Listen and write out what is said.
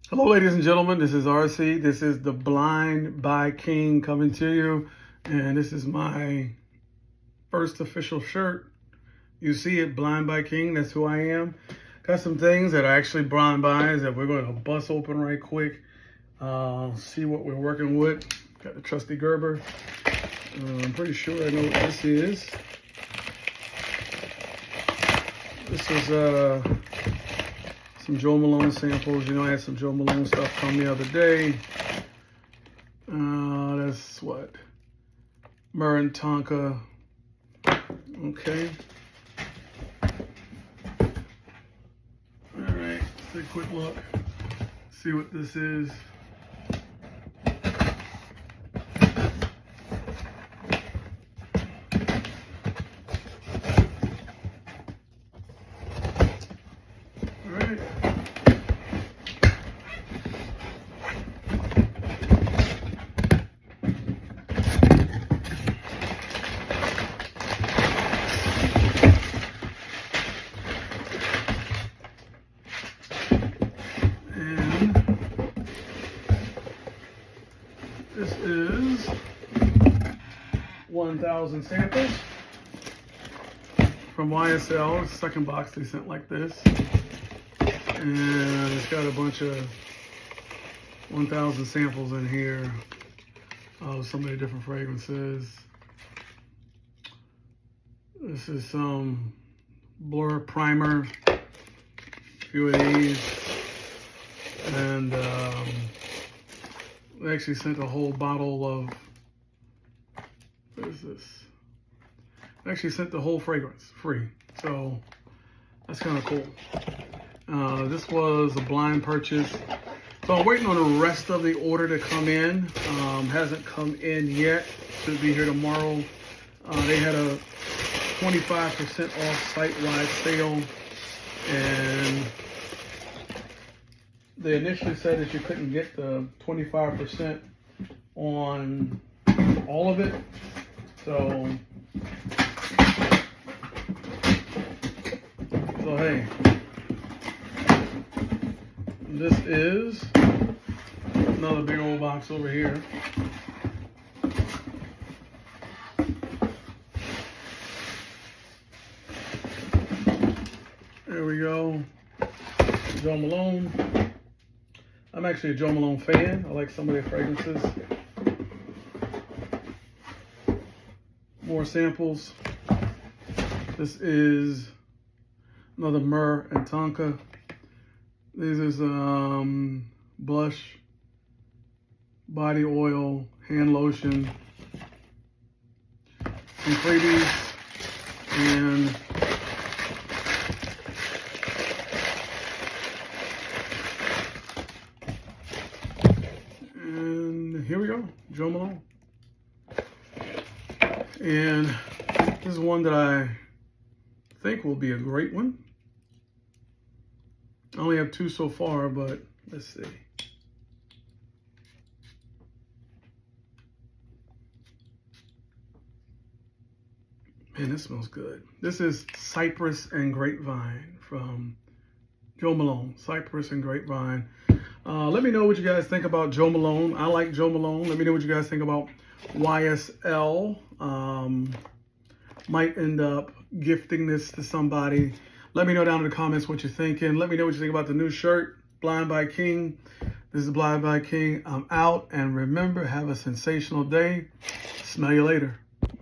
Hello, ladies and gentlemen. This is RC. This is the Blind by King coming to you. And this is my first official shirt. You see it, Blind by King. That's who I am. Got some things that are actually blind buys that we're going to bust open right quick. See what we're working with. Got the trusty Gerber. I'm pretty sure I know what this is. This is some Joe Malone samples. You know, I had some Joe Malone stuff come the other day. That's what? Myrrh and Tonka. Okay. All right, let's take a quick look. See what this is. All right. This is 1,000 samples from YSL. It's the second box they sent like this. And it's got a bunch of 1,000 samples in here of so many different fragrances. This is some Blur Primer, a few of these. And they actually sent a whole bottle of, what is this? They actually sent the whole fragrance free. So that's kind of cool. This was a blind purchase. So I'm waiting on the rest of the order to come in. Hasn't come in yet. Should be here tomorrow. They had a 25% off site-wide sale. And they initially said that you couldn't get the 25% on all of it. So hey, this is another big old box over here. There we go. Joe Malone. I'm actually a Joe Malone fan. I like some of their fragrances. More samples. This is another Myrrh and Tonka. This is blush, body oil, hand lotion, some freebies, and here we go, Joe Malone. And this is one that I think will be a great one. I only have two so far, but let's see. Man, this smells good. This is Cypress and Grapevine from Joe Malone. Cypress and Grapevine. Let me know what you guys think about Joe Malone. I like Joe Malone. Let me know what you guys think about YSL. Might end up gifting this to somebody. Let me know down in the comments what you're thinking. Let me know what you think about the new shirt, Blind by King. This is Blind by King. I'm out. And remember, have a sensational day. Smell you later.